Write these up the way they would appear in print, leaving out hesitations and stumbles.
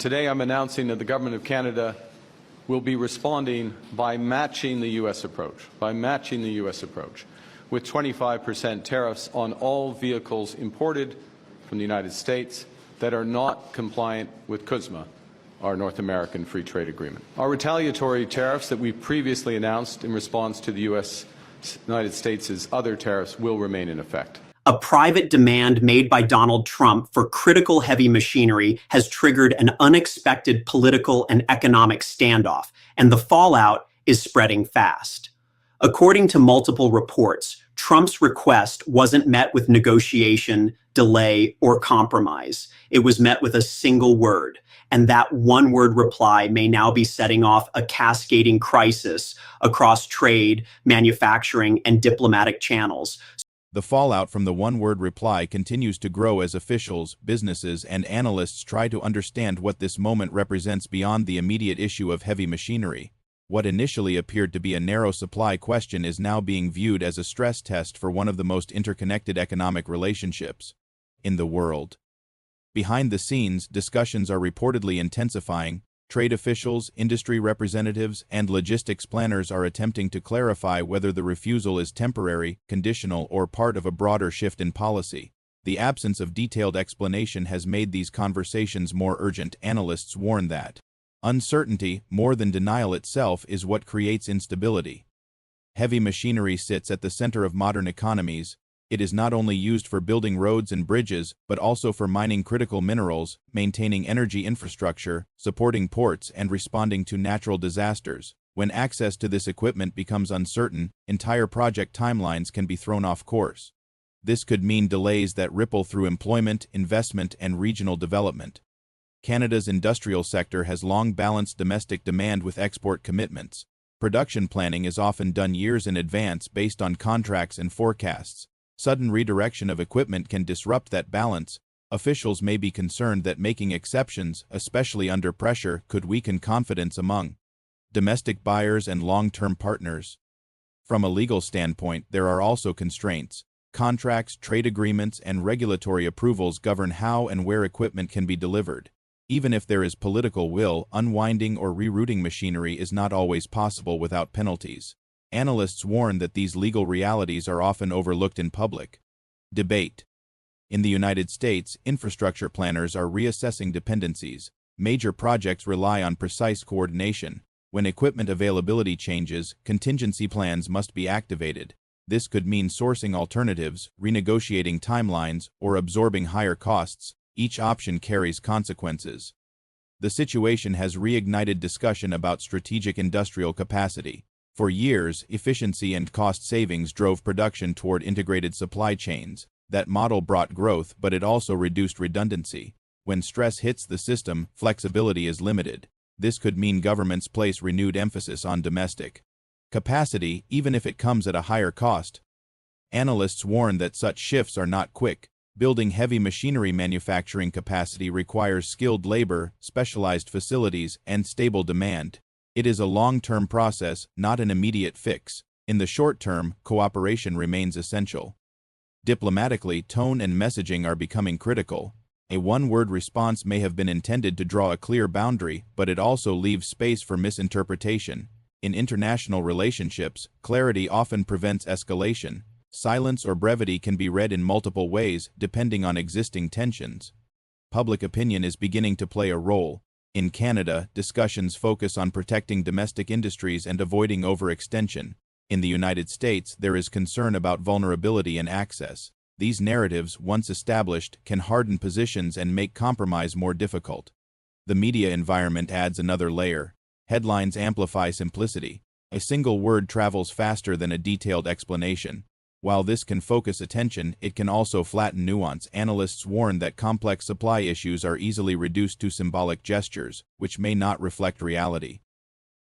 Today I'm announcing that the Government of Canada will be responding by matching the U.S. approach, with 25% tariffs on all vehicles imported from the United States that are not compliant with CUSMA, our North American Free Trade Agreement. Our retaliatory tariffs that we previously announced in response to the United States' other tariffs will remain in effect. A private demand made by Donald Trump for critical heavy machinery has triggered an unexpected political and economic standoff, and the fallout is spreading fast. According to multiple reports, Trump's request wasn't met with negotiation, delay, or compromise. It was met with a single word, and that one-word reply may now be setting off a cascading crisis across trade, manufacturing, and diplomatic channels. The fallout from the one-word reply continues to grow as officials, businesses, and analysts try to understand what this moment represents beyond the immediate issue of heavy machinery. What initially appeared to be a narrow supply question is now being viewed as a stress test for one of the most interconnected economic relationships in the world. Behind the scenes, discussions are reportedly intensifying. Trade officials, industry representatives, and logistics planners are attempting to clarify whether the refusal is temporary, conditional, or part of a broader shift in policy. The absence of detailed explanation has made these conversations more urgent. Analysts warn that uncertainty, more than denial itself, is what creates instability. Heavy machinery sits at the center of modern economies. It is not only used for building roads and bridges, but also for mining critical minerals, maintaining energy infrastructure, supporting ports, and responding to natural disasters. When access to this equipment becomes uncertain, entire project timelines can be thrown off course. This could mean delays that ripple through employment, investment, and regional development. Canada's industrial sector has long balanced domestic demand with export commitments. Production planning is often done years in advance based on contracts and forecasts. Sudden redirection of equipment can disrupt that balance. Officials may be concerned that making exceptions, especially under pressure, could weaken confidence among domestic buyers and long-term partners. From a legal standpoint, there are also constraints. Contracts, trade agreements, and regulatory approvals govern how and where equipment can be delivered. Even if there is political will, unwinding or rerouting machinery is not always possible without penalties. Analysts warn that these legal realities are often overlooked in public debate. In the United States, infrastructure planners are reassessing dependencies. Major projects rely on precise coordination. When equipment availability changes, contingency plans must be activated. This could mean sourcing alternatives, renegotiating timelines, or absorbing higher costs. Each option carries consequences. The situation has reignited discussion about strategic industrial capacity. For years, efficiency and cost savings drove production toward integrated supply chains. That model brought growth, but it also reduced redundancy. When stress hits the system, flexibility is limited. This could mean governments place renewed emphasis on domestic capacity, even if it comes at a higher cost. Analysts warn that such shifts are not quick. Building heavy machinery manufacturing capacity requires skilled labor, specialized facilities, and stable demand. It is a long-term process, not an immediate fix. In the short term, cooperation remains essential. Diplomatically, tone and messaging are becoming critical. A one-word response may have been intended to draw a clear boundary, but it also leaves space for misinterpretation. In international relationships, clarity often prevents escalation. Silence or brevity can be read in multiple ways, depending on existing tensions. Public opinion is beginning to play a role. In Canada, discussions focus on protecting domestic industries and avoiding overextension. In the United States, there is concern about vulnerability and access. These narratives, once established, can harden positions and make compromise more difficult. The media environment adds another layer. Headlines amplify simplicity. A single word travels faster than a detailed explanation. While this can focus attention, it can also flatten nuance. Analysts warn that complex supply issues are easily reduced to symbolic gestures, which may not reflect reality.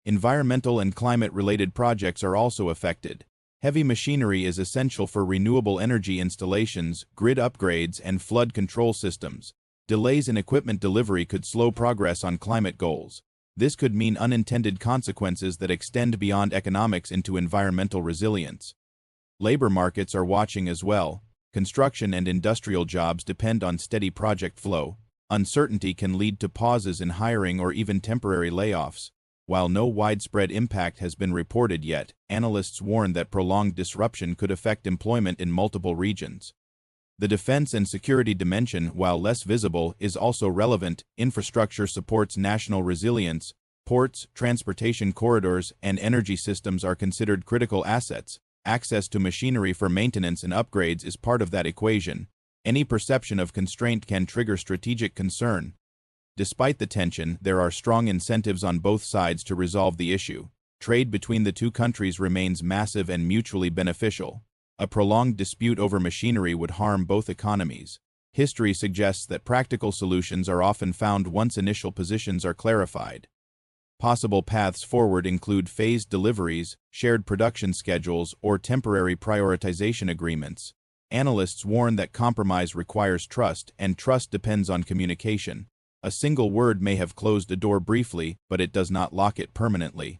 Environmental and climate-related projects are also affected. Heavy machinery is essential for renewable energy installations, grid upgrades, and flood control systems. Delays in equipment delivery could slow progress on climate goals. This could mean unintended consequences that extend beyond economics into environmental resilience. Labor markets are watching as well. Construction and industrial jobs depend on steady project flow. Uncertainty can lead to pauses in hiring or even temporary layoffs. While no widespread impact has been reported yet, analysts warn that prolonged disruption could affect employment in multiple regions. The defense and security dimension, while less visible, is also relevant. Infrastructure supports national resilience. Ports, transportation corridors, and energy systems are considered critical assets. Access to machinery for maintenance and upgrades is part of that equation. Any perception of constraint can trigger strategic concern. Despite the tension, there are strong incentives on both sides to resolve the issue. Trade between the two countries remains massive and mutually beneficial. A prolonged dispute over machinery would harm both economies. History suggests that practical solutions are often found once initial positions are clarified. Possible paths forward include phased deliveries, shared production schedules, or temporary prioritization agreements. Analysts warn that compromise requires trust, and trust depends on communication. A single word may have closed a door briefly, but it does not lock it permanently.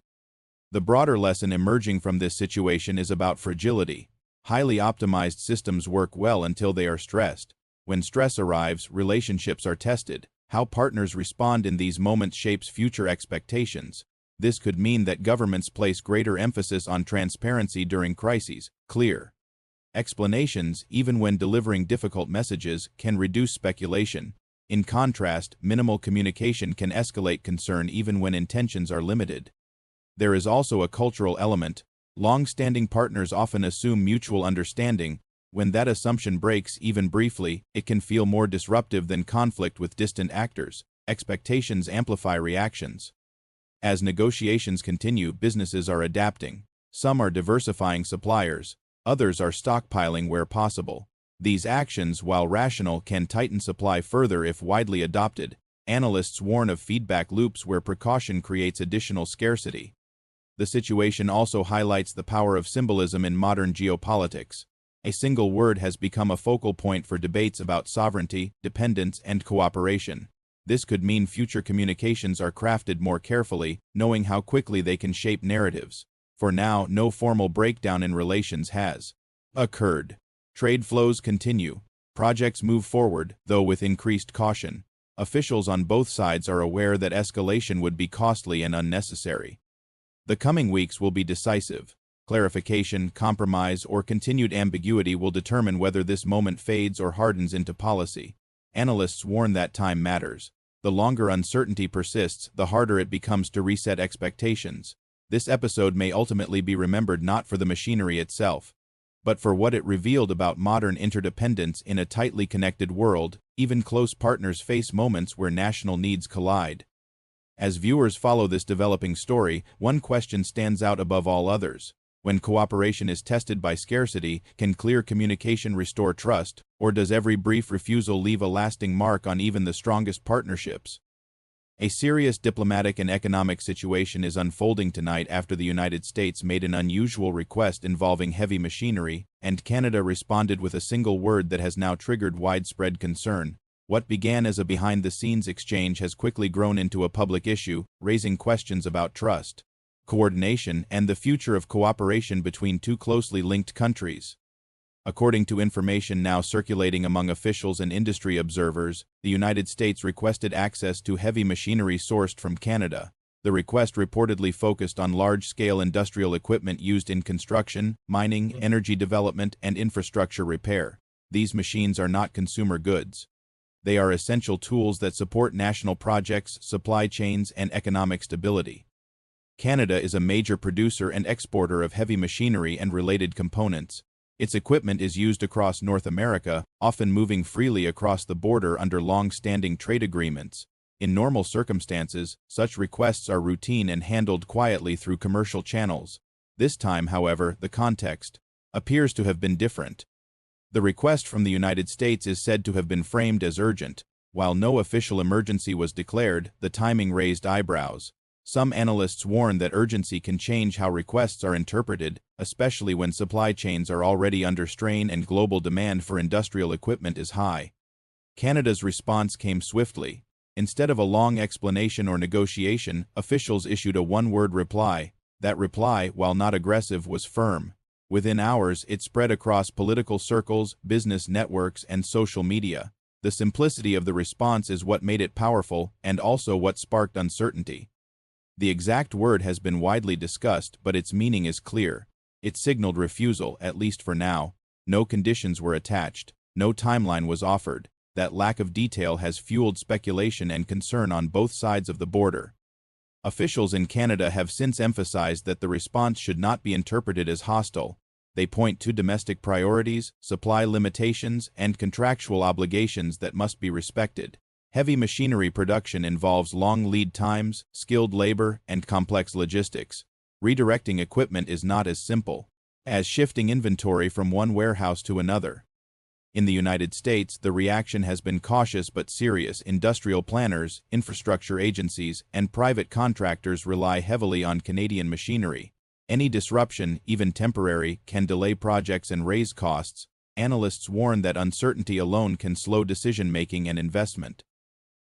The broader lesson emerging from this situation is about fragility. Highly optimized systems work well until they are stressed. When stress arrives, relationships are tested. How partners respond in these moments shapes future expectations. This could mean that governments place greater emphasis on transparency during crises. Clear explanations, even when delivering difficult messages, can reduce speculation. In contrast, minimal communication can escalate concern even when intentions are limited. There is also a cultural element. Long-standing partners often assume mutual understanding. When that assumption breaks, even briefly, it can feel more disruptive than conflict with distant actors. Expectations amplify reactions. As negotiations continue, businesses are adapting. Some are diversifying suppliers. Others are stockpiling where possible. These actions, while rational, can tighten supply further if widely adopted. Analysts warn of feedback loops where precaution creates additional scarcity. The situation also highlights the power of symbolism in modern geopolitics. A single word has become a focal point for debates about sovereignty, dependence, and cooperation. This could mean future communications are crafted more carefully, knowing how quickly they can shape narratives. For now, no formal breakdown in relations has occurred. Trade flows continue. Projects move forward, though with increased caution. Officials on both sides are aware that escalation would be costly and unnecessary. The coming weeks will be decisive. Clarification, compromise, or continued ambiguity will determine whether this moment fades or hardens into policy. Analysts warn that time matters. The longer uncertainty persists, the harder it becomes to reset expectations. This episode may ultimately be remembered not for the machinery itself, but for what it revealed about modern interdependence in a tightly connected world. Even close partners face moments where national needs collide. As viewers follow this developing story, one question stands out above all others. When cooperation is tested by scarcity, can clear communication restore trust, or does every brief refusal leave a lasting mark on even the strongest partnerships? A serious diplomatic and economic situation is unfolding tonight after the United States made an unusual request involving heavy machinery, and Canada responded with a single word that has now triggered widespread concern. What began as a behind-the-scenes exchange has quickly grown into a public issue, raising questions about trust, coordination, and the future of cooperation between two closely linked countries. According to information now circulating among officials and industry observers, the United States requested access to heavy machinery sourced from Canada. The request reportedly focused on large-scale industrial equipment used in construction, mining, energy development, and infrastructure repair. These machines are not consumer goods. They are essential tools that support national projects, supply chains, and economic stability. Canada is a major producer and exporter of heavy machinery and related components. Its equipment is used across North America, often moving freely across the border under long-standing trade agreements. In normal circumstances, such requests are routine and handled quietly through commercial channels. This time, however, the context appears to have been different. The request from the United States is said to have been framed as urgent. While no official emergency was declared, the timing raised eyebrows. Some analysts warn that urgency can change how requests are interpreted, especially when supply chains are already under strain and global demand for industrial equipment is high. Canada's response came swiftly. Instead of a long explanation or negotiation, officials issued a one-word reply. That reply, while not aggressive, was firm. Within hours, it spread across political circles, business networks, and social media. The The simplicity of the response is what made it powerful and also what sparked uncertainty. The exact word has been widely discussed, but its meaning is clear. It signaled refusal, at least for now. No conditions were attached. No timeline was offered. That lack of detail has fueled speculation and concern on both sides of the border. Officials in Canada have since emphasized that the response should not be interpreted as hostile. They point to domestic priorities, supply limitations, and contractual obligations that must be respected. Heavy machinery production involves long lead times, skilled labor, and complex logistics. Redirecting equipment is not as simple as shifting inventory from one warehouse to another. In the United States, the reaction has been cautious but serious. Industrial planners, infrastructure agencies, and private contractors rely heavily on Canadian machinery. Any disruption, even temporary, can delay projects and raise costs. Analysts warn that uncertainty alone can slow decision-making and investment.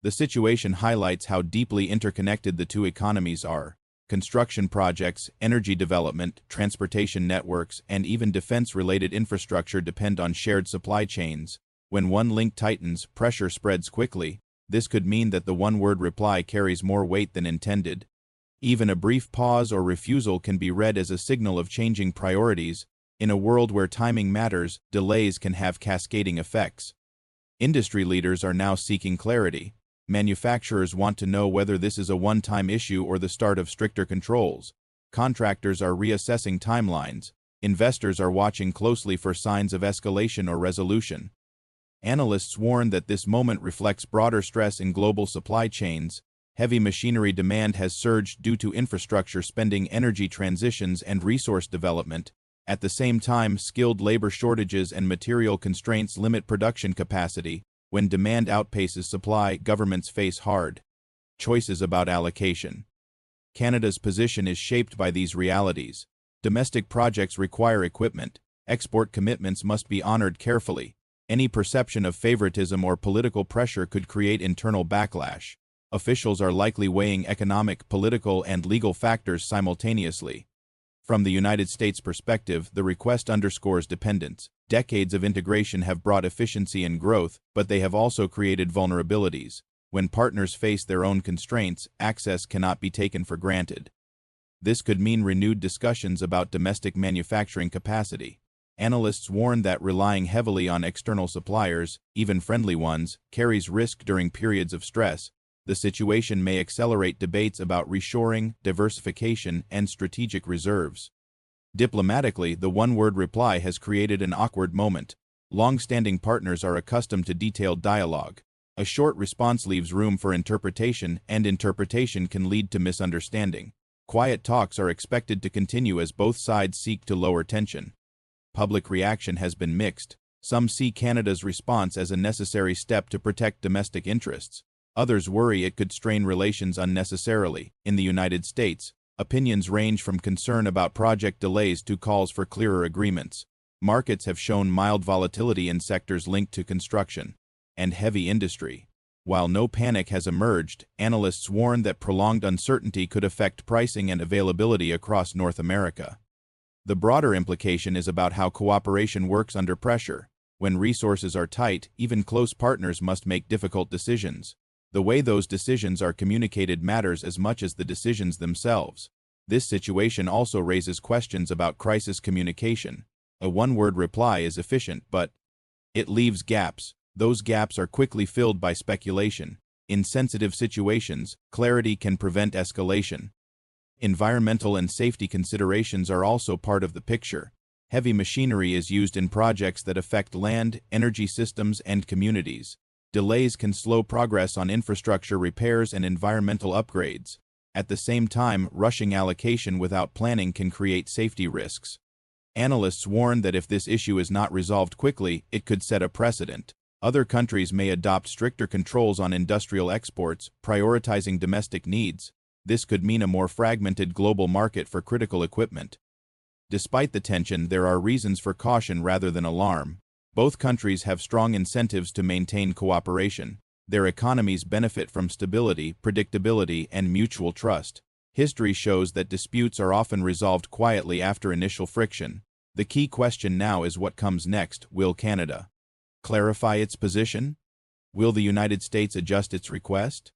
The situation highlights how deeply interconnected the two economies are. Construction projects, energy development, transportation networks, and even defense-related infrastructure depend on shared supply chains. When one link tightens, pressure spreads quickly. This could mean that the one-word reply carries more weight than intended. Even a brief pause or refusal can be read as a signal of changing priorities. In a world where timing matters, delays can have cascading effects. Industry leaders are now seeking clarity. Manufacturers want to know whether this is a one-time issue or the start of stricter controls. Contractors are reassessing timelines. Investors are watching closely for signs of escalation or resolution. Analysts warn that this moment reflects broader stress in global supply chains. Heavy machinery demand has surged due to infrastructure spending, energy transitions, and resource development. At the same time, skilled labor shortages and material constraints limit production capacity. When demand outpaces supply, governments face hard choices about allocation. Canada's position is shaped by these realities. Domestic projects require equipment. Export commitments must be honored carefully. Any perception of favoritism or political pressure could create internal backlash. Officials are likely weighing economic, political, and legal factors simultaneously. From the United States perspective, the request underscores dependence. Decades of integration have brought efficiency and growth, but they have also created vulnerabilities. When partners face their own constraints, access cannot be taken for granted. This could mean renewed discussions about domestic manufacturing capacity. Analysts warn that relying heavily on external suppliers, even friendly ones, carries risk during periods of stress. The situation may accelerate debates about reshoring, diversification, and strategic reserves. Diplomatically, the one-word reply has created an awkward moment. Long-standing partners are accustomed to detailed dialogue. A short response leaves room for interpretation, and interpretation can lead to misunderstanding. Quiet talks are expected to continue as both sides seek to lower tension. Public reaction has been mixed. Some see Canada's response as a necessary step to protect domestic interests. Others worry it could strain relations unnecessarily. In the United States, opinions range from concern about project delays to calls for clearer agreements. Markets have shown mild volatility in sectors linked to construction and heavy industry. While no panic has emerged, analysts warn that prolonged uncertainty could affect pricing and availability across North America. The broader implication is about how cooperation works under pressure. When resources are tight, even close partners must make difficult decisions. The way those decisions are communicated matters as much as the decisions themselves. This situation also raises questions about crisis communication. A one-word reply is efficient, but it leaves gaps. Those gaps are quickly filled by speculation. In sensitive situations, clarity can prevent escalation. Environmental and safety considerations are also part of the picture. Heavy machinery is used in projects that affect land, energy systems, and communities. Delays can slow progress on infrastructure repairs and environmental upgrades. At the same time, rushing allocation without planning can create safety risks. Analysts warn that if this issue is not resolved quickly, it could set a precedent. Other countries may adopt stricter controls on industrial exports, prioritizing domestic needs. This could mean a more fragmented global market for critical equipment. Despite the tension, there are reasons for caution rather than alarm. Both countries have strong incentives to maintain cooperation. Their economies benefit from stability, predictability, and mutual trust. History shows that disputes are often resolved quietly after initial friction. The key question now is what comes next. Will Canada clarify its position? Will the United States adjust its request?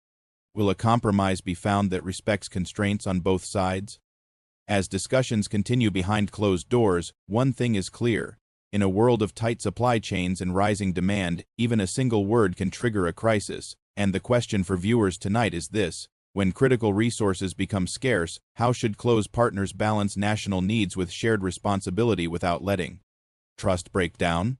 Will a compromise be found that respects constraints on both sides? As discussions continue behind closed doors, one thing is clear. In a world of tight supply chains and rising demand, even a single word can trigger a crisis. And the question for viewers tonight is this: when critical resources become scarce, how should close partners balance national needs with shared responsibility without letting trust break down?